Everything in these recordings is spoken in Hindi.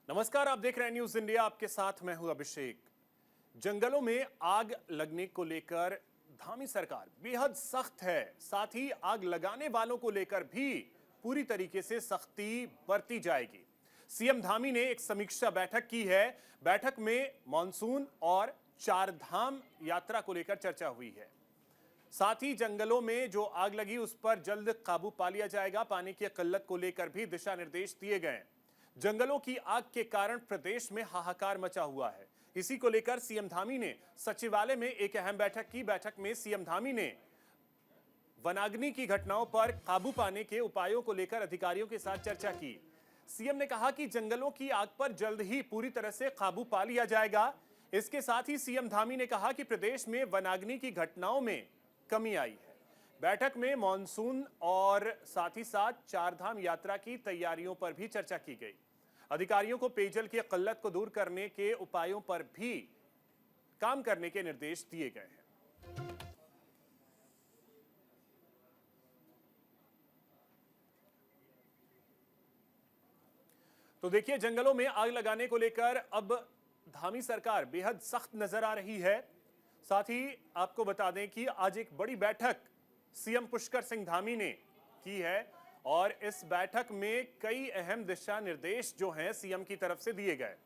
नमस्कार, आप देख रहे हैं न्यूज इंडिया। आपके साथ मैं हूं अभिषेक। जंगलों में आग लगने को लेकर धामी सरकार बेहद सख्त है। साथ ही आग लगाने वालों को लेकर भी पूरी तरीके से सख्ती बरती जाएगी। सीएम धामी ने एक समीक्षा बैठक की है। बैठक में मॉनसून और चार धाम यात्रा को लेकर चर्चा हुई है। साथ ही जंगलों में जो आग लगी उस पर जल्द काबू पा लिया जाएगा। पानी की किल्लत को लेकर भी दिशा निर्देश दिए गए। जंगलों की आग के कारण प्रदेश में हाहाकार मचा हुआ है। इसी को लेकर सीएम धामी ने सचिवालय में एक अहम बैठक की। बैठक में सीएम धामी ने वनाग्नि की घटनाओं पर काबू पाने के उपायों को लेकर अधिकारियों के साथ चर्चा की। सीएम ने कहा कि जंगलों की आग पर जल्द ही पूरी तरह से काबू पा लिया जाएगा। इसके साथ ही सीएम धामी ने कहा कि प्रदेश में वनाग्नि की घटनाओं में कमी आई है। बैठक में मॉनसून और साथ ही साथ चारधाम यात्रा की तैयारियों पर भी चर्चा की गई। अधिकारियों को पेयजल की किल्लत को दूर करने के उपायों पर भी काम करने के निर्देश दिए गए हैं। तो देखिए, जंगलों में आग लगाने को लेकर अब धामी सरकार बेहद सख्त नजर आ रही है। साथ ही आपको बता दें कि आज एक बड़ी बैठक सीएम पुष्कर सिंह धामी ने की है और इस बैठक में कई अहम दिशा निर्देश जो हैं सीएम की तरफ से दिए गए।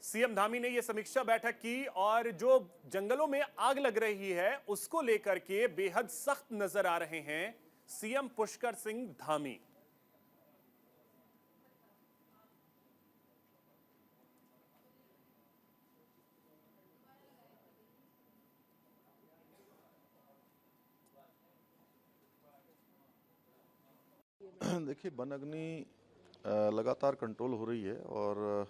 सीएम धामी ने यह समीक्षा बैठक की और जो जंगलों में आग लग रही है उसको लेकर के बेहद सख्त नजर आ रहे हैं सीएम पुष्कर सिंह धामी। देखिए, वन अग्नि लगातार कंट्रोल हो रही है और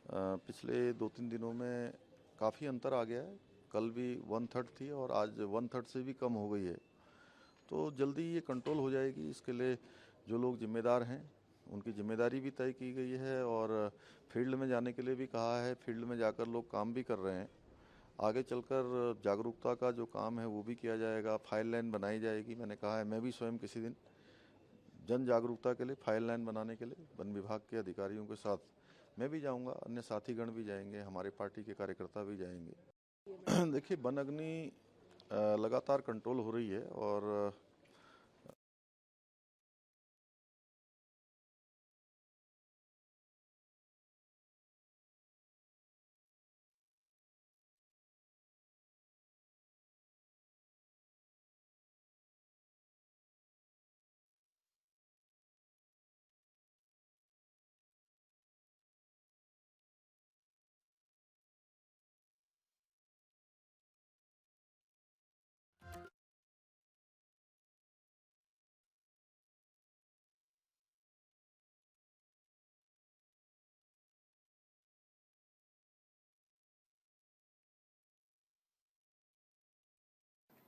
पिछले 2-3 दिनों में काफ़ी अंतर आ गया है। कल भी 1/3 थी और आज 1/3 से भी कम हो गई है। तो जल्दी ये कंट्रोल हो जाएगी। इसके लिए जो लोग जिम्मेदार हैं उनकी जिम्मेदारी भी तय की गई है और फील्ड में जाने के लिए भी कहा है। फील्ड में जाकर लोग काम भी कर रहे हैं। आगे चलकर जागरूकता का जो काम है वो भी किया जाएगा। फायर लाइन बनाई जाएगी। मैंने कहा है, मैं भी स्वयं किसी दिन जन जागरूकता के लिए फायर लाइन बनाने के लिए वन विभाग के अधिकारियों के साथ मैं भी जाऊंगा, अन्य साथीगण भी जाएंगे, हमारे पार्टी के कार्यकर्ता भी जाएंगे। देखिए, वन अग्नि लगातार कंट्रोल हो रही है और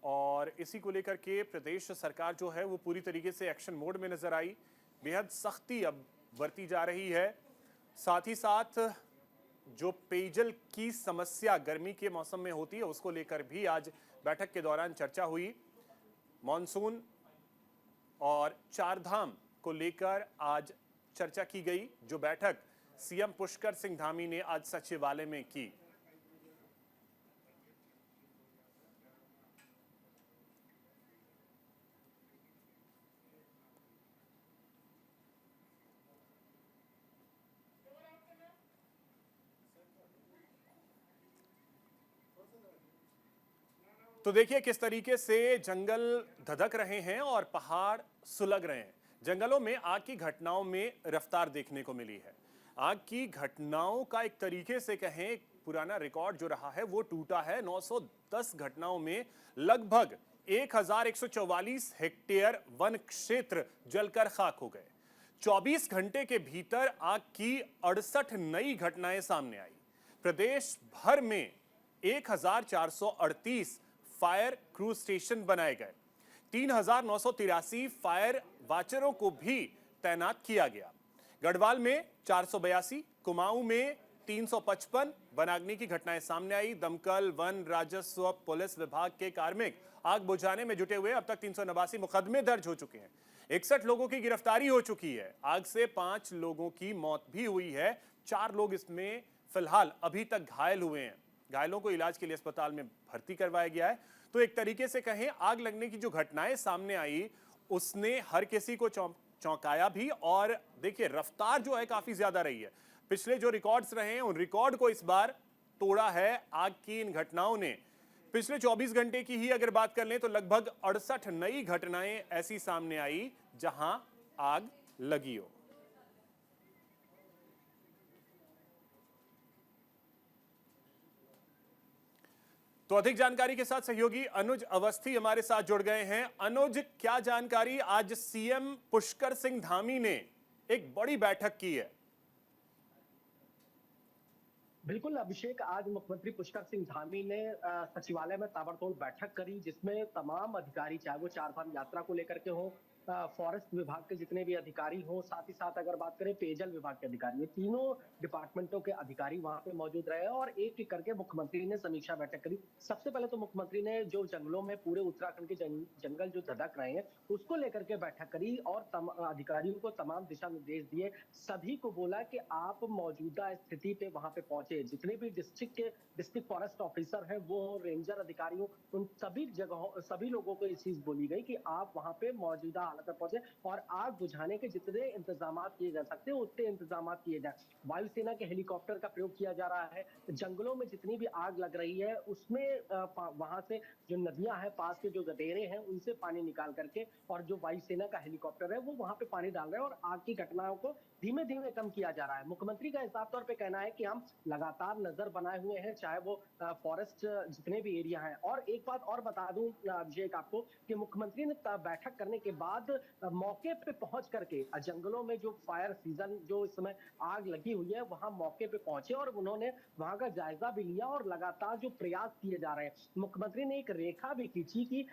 और इसी को लेकर के प्रदेश सरकार जो है वो पूरी तरीके से एक्शन मोड में नजर आई। बेहद सख्ती अब बरती जा रही है। साथ ही साथ जो पेयजल की समस्या गर्मी के मौसम में होती है उसको लेकर भी आज बैठक के दौरान चर्चा हुई। मॉनसून और चारधाम को लेकर आज चर्चा की गई, जो बैठक सीएम पुष्कर सिंह धामी ने आज सचिवालय में की। तो देखिए किस तरीके से जंगल धधक रहे हैं और पहाड़ सुलग रहे हैं। जंगलों में आग की घटनाओं में रफ्तार देखने को मिली है। आग की घटनाओं का एक तरीके से कहें, एक पुराना रिकॉर्ड जो रहा है वो टूटा है। 910 घटनाओं में लगभग 1144 हेक्टेयर वन क्षेत्र जलकर खाक हो गए। 24 घंटे के भीतर आग की 68 नई घटनाएं सामने आई। प्रदेश भर में 1438 फायर क्रू स्टेशन बनाए गए। 3983 फायर वाचरों को भी तैनात किया गया। गढ़वाल में 482, कुमाऊं में 355 वनाग्नि की घटनाएं सामने आई। दमकल, वन, राजस्व, पुलिस विभाग के कार्मिक आग बुझाने में जुटे हुए। अब तक 389 मुकदमे दर्ज हो चुके हैं। 61 लोगों की गिरफ्तारी हो चुकी है। आग से 5 लोगों की मौत भी हुई है। 4 लोग इसमें फिलहाल अभी तक घायल हुए हैं। घायलों को इलाज के लिए अस्पताल में भर्ती करवाया गया है। तो एक तरीके से कहें, आग लगने की जो घटनाएं सामने आई उसने हर किसी को चौंकाया भी। और देखिए, रफ्तार जो है काफी ज्यादा रही है। पिछले जो रिकॉर्ड्स रहे हैं उन रिकॉर्ड को इस बार तोड़ा है आग की इन घटनाओं ने। पिछले 24 घंटे की ही अगर बात कर लें तो लगभग 68 नई घटनाएं ऐसी सामने आई जहां आग लगी हो। तो अधिक जानकारी के साथ सहयोगी अनुज अवस्थी हमारे साथ जुड़ गए हैं। अनुज, क्या जानकारी? आज सीएम पुष्कर सिंह धामी ने एक बड़ी बैठक की है। बिल्कुल अभिषेक, आज मुख्यमंत्री पुष्कर सिंह धामी ने सचिवालय में ताबड़तोड़ बैठक करी, जिसमें तमाम अधिकारी, चाहे वो चारधाम यात्रा को लेकर के हो, फॉरेस्ट विभाग के जितने भी अधिकारी हो, साथ ही साथ अगर बात करें पेयजल विभाग के अधिकारी, ये तीनों डिपार्टमेंटों के अधिकारी वहां पे मौजूद रहे और एक एक करके मुख्यमंत्री ने समीक्षा बैठक करी। सबसे पहले तो मुख्यमंत्री ने जो जंगलों में पूरे उत्तराखंड के जंगल जो धधक रहे हैं उसको लेकर के बैठक करी और अधिकारियों को तमाम दिशा निर्देश दिए। सभी को बोला कि आप मौजूदा स्थिति पे वहां पे पहुंचे, जितने भी डिस्ट्रिक्ट फॉरेस्ट ऑफिसर हैं, वो रेंजर अधिकारी हो, उन सभी जगहों सभी लोगों को ये चीज बोली गई कि आप वहां पे मौजूदा हालत में पहुंचे और आग बुझाने के जितने इंतजाम किए जा सकते हैं उतने इंतजाम किए जाए। वायुसेना के हेलीकॉप्टर का प्रयोग किया जा रहा है। जंगलों में जितनी भी आग लग रही है उसमें वहां से जो नदियां हैं, पास के जो गडेरे हैं, उनसे पानी निकाल करके और जो वायुसेना का हेलीकॉप्टर है वो वहां पे पानी डाल रहे हैं और आग की घटनाओं को धीमे धीमे कम किया जा रहा है। मुख्यमंत्री का साफ तौर पे कहना है कि हम लगातार नजर बनाए हुए हैं, चाहे वो फॉरेस्ट जितने भी एरिया हैं। और एक बात और बता दूं अभिषेक आपको कि मुख्यमंत्री ने बैठक करने के बाद मौके पे पहुंच करके जंगलों में जो फायर सीजन जो इस समय आग लगी हुई है वहां मौके पे पहुंचे और उन्होंने वहां का जायजा भी लिया और लगातार जो प्रयास किए जा रहे हैं, मुख्यमंत्री ने एक रेखा भी खींची कि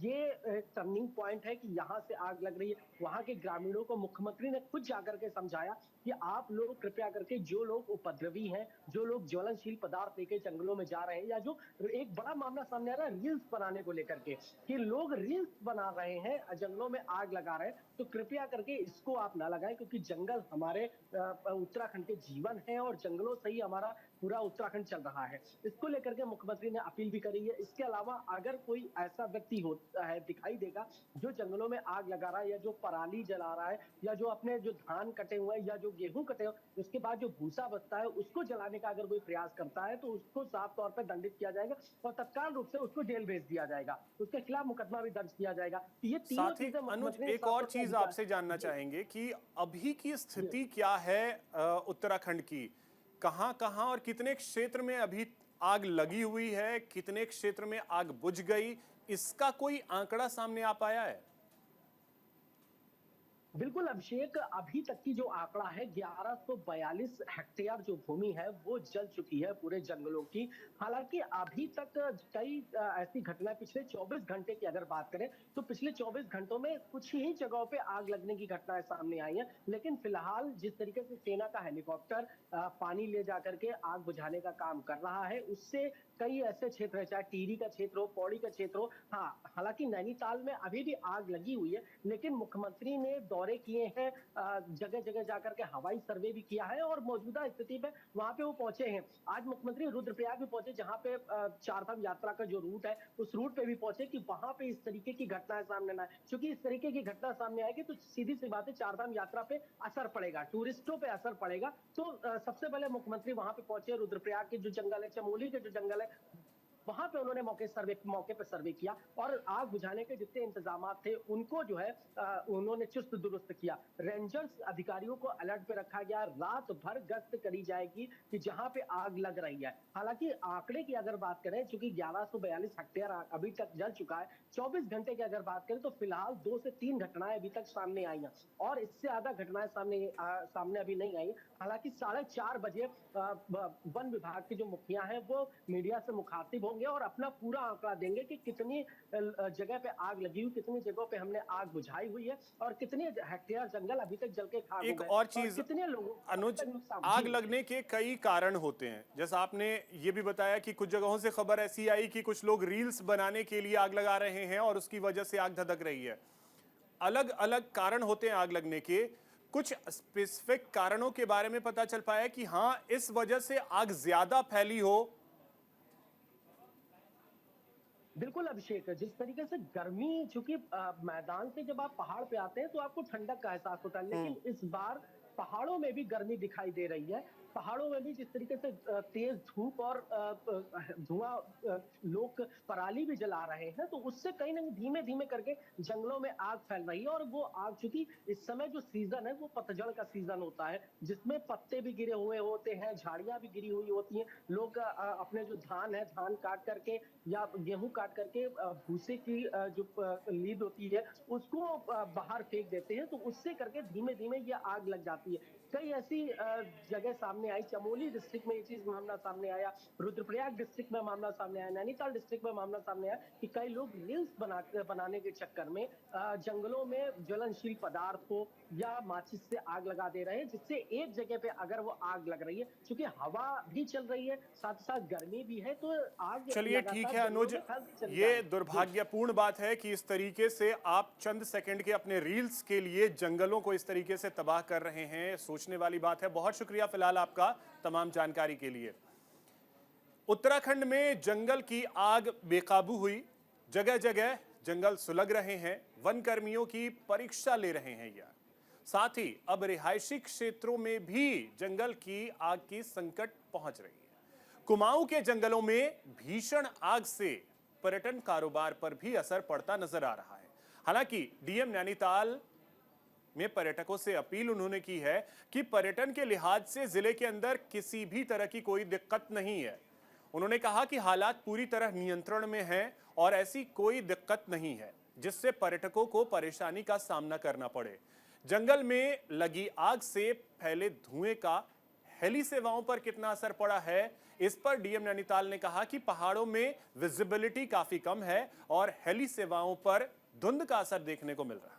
ये टर्निंग पॉइंट है कि यहाँ से आग लग रही है। वहां के ग्रामीणों को मुख्यमंत्री ने खुद जाकर के समझाया कि आप लोग कृपया करके, जो लोग उपद्रवी हैं, जो लोग ज्वलनशील पदार्थ लेके जंगलों में जा रहे हैं, या जो एक बड़ा मामला सामने आ रहा है रील्स बनाने को लेकर के कि लोग रील्स बना रहे हैं, जंगलों में आग लगा रहे हैं, तो कृपया करके इसको आप ना लगाएं, क्योंकि जंगल हमारे उत्तराखंड के जीवन है और जंगलों से ही हमारा पूरा उत्तराखंड चल रहा है। इसको लेकर के मुख्यमंत्री ने अपील भी करी है। इसके अलावा अगर कोई ऐसा व्यक्ति होता है, दिखाई देगा, जो जंगलों में आग लगा रहा है या जो पराली जला रहा है या जो अपने जो धान कटे हुए हैं या जो गेहूं कटे हुए, उसके बाद जो भूसा बचता है उसको जलाने का अगर कोई प्रयास करता है तो उसको साफ तौर पर दंडित किया जाएगा और तत्काल रूप से उसको जेल भेज दिया जाएगा, उसके खिलाफ मुकदमा भी दर्ज किया जाएगा। ये तीनों साथ ही चीजें अनुज, एक और चीज आपसे जानना चाहेंगे कि अभी की स्थिति क्या है उत्तराखंड की? कहां कहां और कितने क्षेत्र में अभी आग लगी हुई है, कितने क्षेत्र में आग बुझ गई, इसका कोई आंकड़ा सामने आ पाया है? बिल्कुल अभिषेक, अभी तक की जो आंकड़ा है 1142 हेक्टेयर जो भूमि है वो जल चुकी है पूरे जंगलों की। हालांकि अभी तक कई ऐसी घटनाएं, पिछले 24 घंटे की अगर बात करें तो पिछले 24 घंटों में कुछ ही जगहों पे आग लगने की घटनाएं सामने आई हैं। लेकिन फिलहाल जिस तरीके से सेना का हेलीकॉप्टर पानी ले जाकर के आग बुझाने का काम कर रहा है, उससे कई ऐसे क्षेत्र है, चाहे टिहरी का क्षेत्र हो, पौड़ी का क्षेत्र हो। हाँ, हालांकि नैनीताल में अभी भी आग लगी हुई है, लेकिन मुख्यमंत्री ने दौरे किए हैं, जगह जगह जाकर के हवाई सर्वे भी किया है और मौजूदा स्थिति में वहां पे वो पहुंचे हैं। आज मुख्यमंत्री रुद्रप्रयाग भी पहुंचे, जहां पे चारधाम यात्रा का जो रूट है उस रूट पे भी पहुंचे कि वहां पे इस तरीके की घटनाएं सामने ना आए, क्योंकि इस तरीके की घटना सामने आएगी तो सीधी सी बात है चारधाम यात्रा पे असर पड़ेगा, टूरिस्टों पे असर पड़ेगा। तो सबसे पहले मुख्यमंत्री वहां पे पहुंचे, रुद्रप्रयाग के जो जंगल है, चमोली के जो जंगल है, वहां पे उन्होंने मौके पे सर्वे किया और आग बुझाने के जितने इंतजाम थे उनको जो है उन्होंने चुस्त दुरुस्त किया। रेंजर्स अधिकारियों को अलर्ट पे रखा गया, रात भर गश्त करी जाएगी कि जहां पे आग लग रही है। हालांकि आंकड़े की अगर बात करें, चूंकि 1142 हेक्टेयर अभी तक जल चुका है, 24 घंटे की अगर बात करें तो फिलहाल 2 से 3 घटनाएं अभी तक सामने आई हैं और इससे ज्यादा घटनाएं सामने अभी नहीं आई। हालांकि 4:30 बजे वन विभाग के जो मुखिया हैं वो मीडिया से मुखातिब होंगे और अपना पूरा आंकड़ा देंगे कि कितनी जगह पे आग लगी हुई, कितनी जगहों पे हमने आग बुझाई हुई है और कितने हेक्टेयर जंगल अभी तक जल के खाक हो एक गए और चीज कितने लोगों अनुज, आग लगने के कई कारण होते हैं। जैसा आपने ये भी बताया कि कुछ जगहों से खबर ऐसी आई कि कुछ लोग रील्स बनाने के लिए आग लगा रहे हैं और उसकी वजह से आग धधक रही है। अलग अलग कारण होते हैं आग लगने के, कुछ स्पेसिफिक कारणों के बारे में पता चल पाया कि हाँ इस वजह से आग ज्यादा फैली हो? बिल्कुल अभिषेक, जिस तरीके से गर्मी, चूंकि मैदान से जब आप पहाड़ पे आते हैं तो आपको ठंडक का एहसास होता है, लेकिन इस बार पहाड़ों में भी गर्मी दिखाई दे रही है। पहाड़ों में भी जिस तरीके से तेज धूप और धुआं, लोग पराली भी जला रहे हैं, तो उससे कहीं ना धीमे धीमे करके जंगलों में आग फैल रही है। और वो आग, चूंकि इस समय जो सीजन है वो पतझड़ का सीजन होता है, जिसमें पत्ते भी गिरे हुए होते हैं, झाड़ियां भी गिरी हुई होती हैं। लोग अपने जो धान है, धान काट करके या गेहूं काट करके भूसे की जो लीद होती है उसको बाहर फेंक देते हैं, तो उससे करके धीमे धीमे ये आग लग जाती है। कई ऐसी जगह सामने आई, चमोली डिस्ट्रिक्ट में ये चीज मामला सामने आया, रुद्रप्रयाग डिस्ट्रिक्ट में मामला सामने आया, नैनीताल डिस्ट्रिक्ट में मामला सामने आया कि कई लोग रील्स बनाने के चक्कर में जंगलों में ज्वलनशील पदार्थ हो या माचिस से आग लगा दे रहे हैं, जिससे एक जगह पे अगर वो आग लग रही है, क्योंकि हवा भी चल रही है, साथ साथ गर्मी भी है, तो आग चलिए ठीक है अनुज, ये दुर्भाग्यपूर्ण बात है कि इस तरीके से आप चंद सेकंड के अपने रील्स के लिए जंगलों को इस तरीके से तबाह कर रहे हैं। सोचने वाली बात है। बहुत शुक्रिया फिलहाल आपका तमाम जानकारी के लिए। उत्तराखंड में जंगल की आग बेकाबू हुई, जगह जगह जंगल सुलग रहे हैं, वन कर्मियों की परीक्षा ले रहे हैं यह। साथ ही अब रिहायशी क्षेत्रों में भी जंगल की आग की संकट पहुंच रही है। कुमाऊं के जंगलों में भीषण आग से पर्यटन कारोबार पर भी असर पड़ता नजर आ रहा है। हालांकि डीएम नैनीताल में पर्यटकों से अपील उन्होंने की है कि पर्यटन के लिहाज से जिले के अंदर किसी भी तरह की कोई दिक्कत नहीं है। उन्होंने कहा कि हालात पूरी तरह नियंत्रण में हैं और ऐसी कोई दिक्कत नहीं है जिससे पर्यटकों को परेशानी का सामना करना पड़े। जंगल में लगी आग से फैले धुएं का हेली सेवाओं पर कितना असर पड़ा है, इस पर डीएम नैनीताल ने कहा कि पहाड़ों में विजिबिलिटी काफी कम है और हेली सेवाओं पर धुंध का असर देखने को मिल रहा है।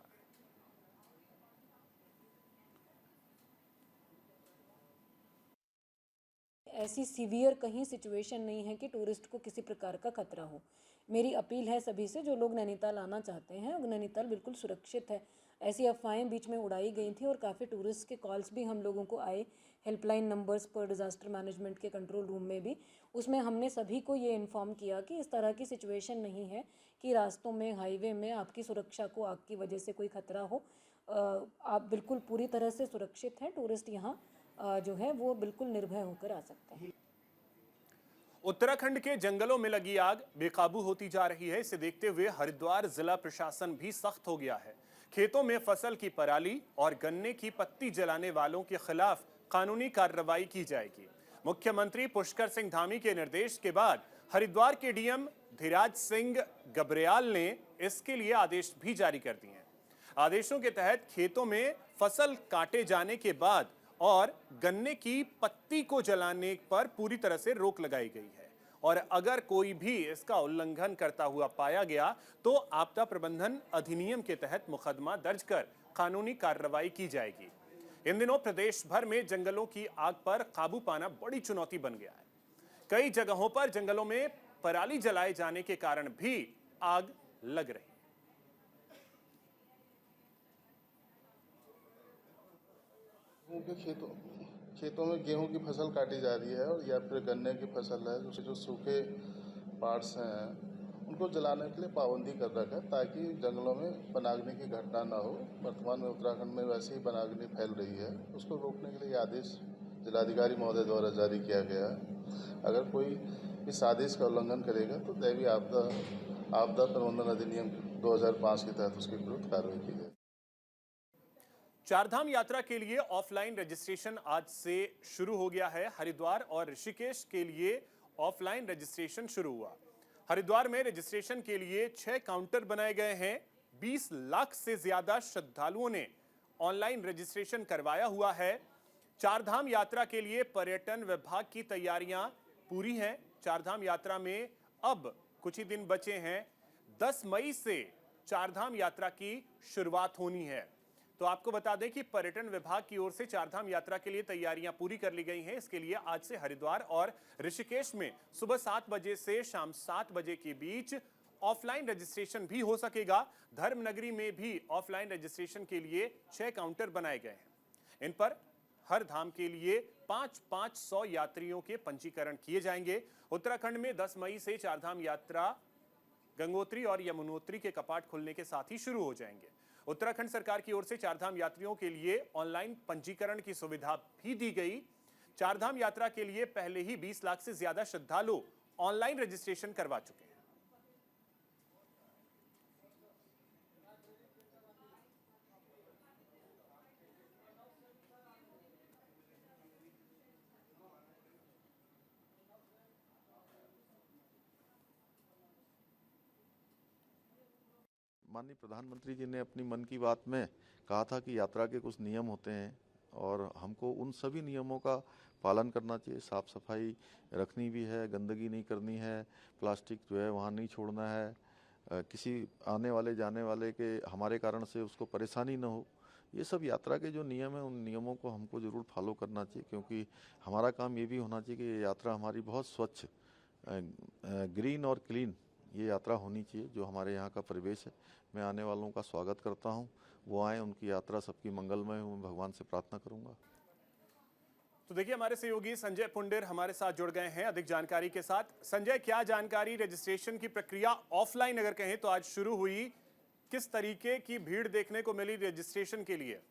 ऐसी सीवियर कहीं सिचुएशन नहीं है कि टूरिस्ट को किसी प्रकार का खतरा हो। मेरी अपील है सभी से, जो लोग नैनीताल आना चाहते हैं, नैनीताल बिल्कुल सुरक्षित है। ऐसी अफवाहें बीच में उड़ाई गई थी और काफ़ी टूरिस्ट के कॉल्स भी हम लोगों को आए, हेल्पलाइन नंबर्स पर डिज़ास्टर मैनेजमेंट के कंट्रोल रूम में भी। उसमें हमने सभी को ये इन्फॉर्म किया कि इस तरह की सिचुएशन नहीं है कि रास्तों में, हाईवे में आपकी सुरक्षा को आग की वजह से कोई खतरा हो। आप बिल्कुल पूरी तरह से सुरक्षित हैं। टूरिस्ट यहाँ जो है वो बिल्कुल निर्भय होकर आ सकते हैं। उत्तराखंड के जंगलों में लगी आग बेकाबू होती जा रही है। इसे देखते हुए हरिद्वार जिला प्रशासन भी सख्त हो गया है। खेतों में फसल की पराली और गन्ने की पत्ती जलाने वालों के खिलाफ कानूनी कार्रवाई की जाएगी। मुख्यमंत्री पुष्कर सिंह धामी के निर्देश के बाद हरिद्वार के डीएम धीराज सिंह गब्रियाल ने इसके लिए आदेश भी जारी कर दिए हैं। आदेशों के तहत खेतों में फसल काटे जाने के बाद और गन्ने की पत्ती को जलाने पर पूरी तरह से रोक लगाई गई है और अगर कोई भी इसका उल्लंघन करता हुआ पाया गया तो आपदा प्रबंधन अधिनियम के तहत मुकदमा दर्ज कर कानूनी कार्रवाई की जाएगी। इन दिनों प्रदेश भर में जंगलों की आग पर काबू पाना बड़ी चुनौती बन गया है। कई जगहों पर जंगलों में पराली जलाए जाने के कारण भी आग लग रही है। के खेतों में गेहूं की फसल काटी जा रही है और या फिर गन्ने की फसल है, जो सूखे पार्ट्स हैं उनको जलाने के लिए पाबंदी कर रखा है ताकि जंगलों में वनाग्नि की घटना ना हो। वर्तमान में उत्तराखंड में वैसे ही वनाग्नि फैल रही है, उसको रोकने के लिए आदेश जिलाधिकारी महोदय द्वारा जारी किया गया है। अगर कोई इस आदेश का उल्लंघन करेगा तो दैवीय आपदा प्रबंधन अधिनियम 2005 के तहत उसके विरुद्ध कार्रवाई की जाएगी। चारधाम यात्रा के लिए ऑफलाइन रजिस्ट्रेशन आज से शुरू हो गया है। हरिद्वार और ऋषिकेश के लिए ऑफलाइन रजिस्ट्रेशन शुरू हुआ। हरिद्वार में रजिस्ट्रेशन के लिए 6 काउंटर बनाए गए हैं। 20 लाख से ज्यादा श्रद्धालुओं ने ऑनलाइन रजिस्ट्रेशन करवाया हुआ है। चारधाम यात्रा के लिए पर्यटन विभाग की तैयारियां पूरी हैं। चारधाम यात्रा में अब कुछ ही दिन बचे हैं। 10 मई से चारधाम यात्रा की शुरुआत होनी है। तो आपको बता दें कि पर्यटन विभाग की ओर से चारधाम यात्रा के लिए तैयारियां पूरी कर ली गई हैं। इसके लिए आज से हरिद्वार और ऋषिकेश में सुबह 7 बजे से शाम 7 बजे के बीच ऑफलाइन रजिस्ट्रेशन भी हो सकेगा। धर्मनगरी में भी ऑफलाइन रजिस्ट्रेशन के लिए 6 काउंटर बनाए गए हैं। इन पर हर धाम के लिए 500 यात्रियों के पंजीकरण किए जाएंगे। उत्तराखंड में 10 मई से चारधाम यात्रा गंगोत्री और यमुनोत्री के कपाट खुलने के साथ ही शुरू हो जाएंगे। उत्तराखंड सरकार की ओर से चारधाम यात्रियों के लिए ऑनलाइन पंजीकरण की सुविधा भी दी गई। चारधाम यात्रा के लिए पहले ही 20 लाख से ज्यादा श्रद्धालु ऑनलाइन रजिस्ट्रेशन करवा चुके हैं। माननीय प्रधानमंत्री जी ने अपनी मन की बात में कहा था कि यात्रा के कुछ नियम होते हैं और हमको उन सभी नियमों का पालन करना चाहिए। साफ सफाई रखनी भी है, गंदगी नहीं करनी है, प्लास्टिक जो है वहाँ नहीं छोड़ना है, किसी आने वाले जाने वाले के हमारे कारण से उसको परेशानी न हो। ये सब यात्रा के जो नियम हैं उन नियमों को हमको ज़रूर फॉलो करना चाहिए, क्योंकि हमारा काम ये भी होना चाहिए कि ये यात्रा हमारी बहुत स्वच्छ, ग्रीन और क्लीन ये यात्रा होनी चाहिए। जो हमारे यहाँ का परिवेश है, मैं आने वालों का स्वागत करता हूँ, वो आए, उनकी यात्रा सबकी मंगलमय हो, मैं भगवान से प्रार्थना करूँगा। तो देखिए, हमारे सहयोगी संजय पुंडेर हमारे साथ जुड़ गए हैं अधिक जानकारी के साथ। संजय, क्या जानकारी, रजिस्ट्रेशन की प्रक्रिया ऑफलाइन अगर कहें तो आज शुरू हुई, किस तरीके की भीड़ देखने को मिली रजिस्ट्रेशन के लिए?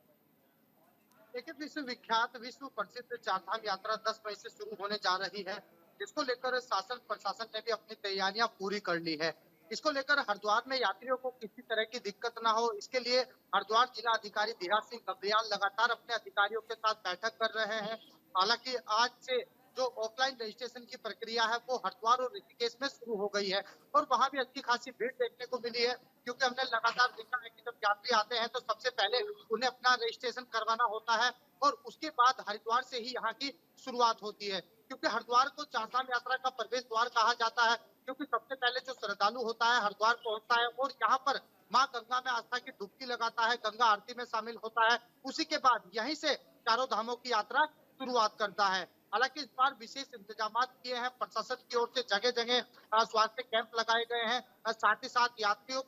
देखिए, विश्वविख्यात विश्व प्रसिद्ध चारधाम यात्रा 10 मई से शुरू होने जा रही है, जिसको लेकर शासन प्रशासन ने भी अपनी तैयारियां पूरी कर ली है। इसको लेकर हरिद्वार में यात्रियों को किसी तरह की दिक्कत ना हो, इसके लिए हरिद्वार जिला अधिकारी धीराज सिंह गब्रियाल लगातार अपने अधिकारियों के साथ बैठक कर रहे हैं। हालांकि आज से जो ऑफलाइन रजिस्ट्रेशन की प्रक्रिया है वो हरिद्वार और ऋषिकेश में शुरू हो गई है और वहां भी अच्छी खासी भीड़ देखने को मिली है, क्योंकि हमने लगातार देखा है कि जब यात्री आते हैं तो सबसे पहले उन्हें अपना रजिस्ट्रेशन करवाना होता है और उसके बाद हरिद्वार से ही यहाँ की शुरुआत होती है। क्योंकि हरिद्वार को चारधाम यात्रा का प्रवेश द्वार कहा जाता है, क्योंकि सबसे पहले जो श्रद्धालु होता है हरिद्वार पहुंचता है और यहाँ पर माँ गंगा में आस्था की डुबकी लगाता है, गंगा आरती में शामिल होता है। उसी के बाद यहीं से चारों धामों की यात्रा शुरुआत करता है। हालांकि इस बार विशेष इंतजाम किए हैं प्रशासन की ओर से, जगह जगह स्वास्थ्य कैंप लगाए गए हैं, साथ ही साथ यात्रियों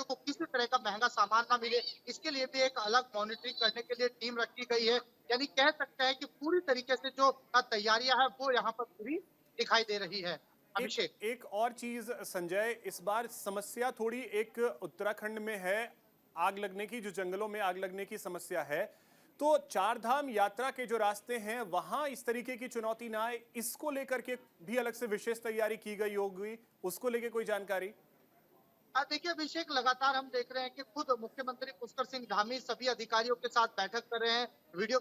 को किसी तरह का महंगा सामान ना मिले, इसके लिए भी एक अलग मॉनिटरिंग करने के लिए टीम रखी गई है। यानी कह सकते हैं कि पूरी तरीके से जो तैयारियां है वो यहाँ पर पूरी दिखाई दे रही है। अभिषेक, एक और चीज संजय, इस बार समस्या थोड़ी एक उत्तराखंड में है, आग लगने की, जो जंगलों में आग लगने की समस्या है। तो चारधाम यात्रा के जो रास्ते हैं वहां इस तरीके की चुनौती ना आए, इसको लेकर के भी अलग से विशेष तैयारी की गई होगी, उसको लेकर कोई जानकारी? देखिए अभिषेक, लगातार हम देख रहे हैं कि खुद मुख्यमंत्री पुष्कर सिंह धामी सभी अधिकारियों के साथ बैठक कर रहे हैं, वीडियो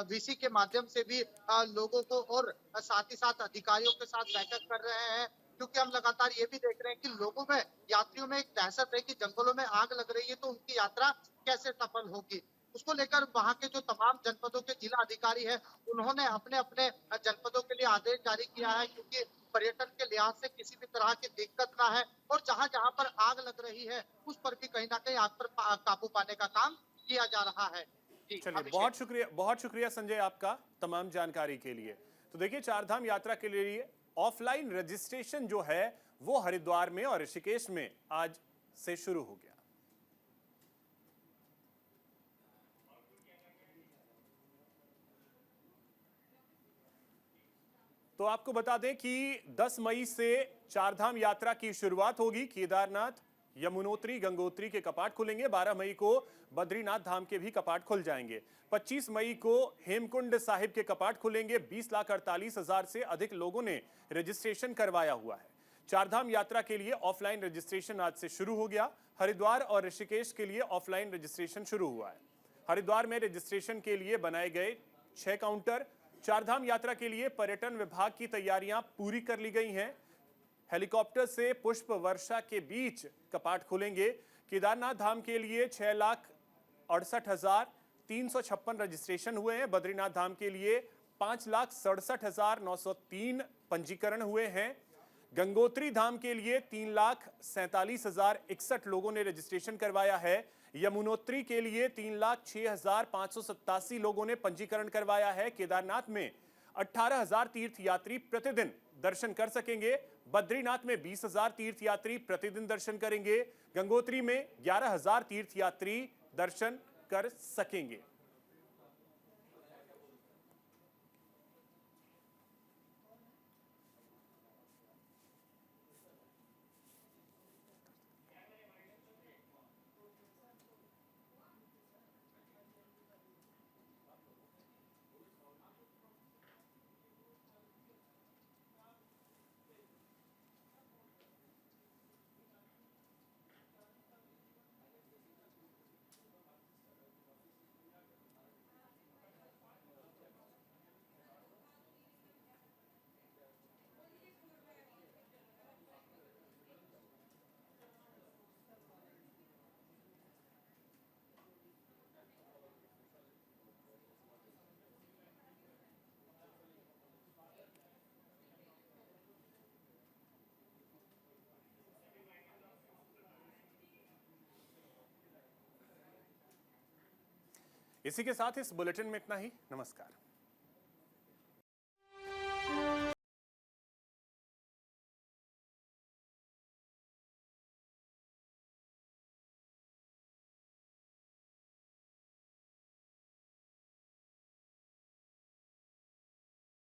वीसी के माध्यम से भी लोगों को और साथ ही साथ अधिकारियों के साथ बैठक कर रहे हैं, क्योंकि हम लगातार ये भी देख रहे हैं कि लोगों में, यात्रियों में एक दहशत है कि जंगलों में आग लग रही है तो उनकी यात्रा कैसे सफल होगी। उसको लेकर वहां के जो तमाम जनपदों के जिला अधिकारी है उन्होंने अपने अपने जनपदों के लिए आदेश जारी किया है, क्योंकि पर्यटन के लिहाज से किसी भी तरह की दिक्कत ना है और जहां जहां पर आग लग रही है उस पर भी कहीं ना कहीं आग पर काबू पाने का काम किया जा रहा है। चलिए, बहुत शुक्रिया संजय आपका तमाम जानकारी के लिए। तो देखिए, चारधाम यात्रा के लिए ऑफलाइन रजिस्ट्रेशन जो है वो हरिद्वार में और ऋषिकेश में आज से शुरू हो गया। तो आपको बता दें कि 10 मई से चारधाम यात्रा की शुरुआत होगी। केदारनाथ, यमुनोत्री, गंगोत्री के कपाट खुलेंगे। 12 मई को बद्रीनाथ धाम के भी कपाट खुल जाएंगे। 25 मई को हेमकुंड साहिब के कपाट खुलेंगे। 20,48,000 से अधिक लोगों ने रजिस्ट्रेशन करवाया हुआ है। चारधाम यात्रा के लिए ऑफलाइन रजिस्ट्रेशन आज से शुरू हो गया। हरिद्वार और ऋषिकेश के लिए ऑफलाइन रजिस्ट्रेशन शुरू हुआ है। हरिद्वार में रजिस्ट्रेशन के लिए बनाए गए 6 काउंटर। चारधाम यात्रा के लिए पर्यटन विभाग की तैयारियां पूरी कर ली गई हैं। हेलीकॉप्टर से पुष्प वर्षा के बीच कपाट खुलेंगे। केदारनाथ धाम के लिए 6,68,356 रजिस्ट्रेशन हुए हैं। बद्रीनाथ धाम के लिए 5,67,903 पंजीकरण हुए हैं। गंगोत्री धाम के लिए 3,47,061 लोगों ने रजिस्ट्रेशन करवाया है। यमुनोत्री के लिए 3,06,587 लोगों ने पंजीकरण करवाया है। केदारनाथ में 18,000 तीर्थयात्री प्रतिदिन दर्शन कर सकेंगे। बद्रीनाथ में 20,000 तीर्थयात्री प्रतिदिन दर्शन करेंगे। गंगोत्री में 11,000 तीर्थयात्री दर्शन कर सकेंगे। इसी के साथ इस बुलेटिन में इतना ही। नमस्कार।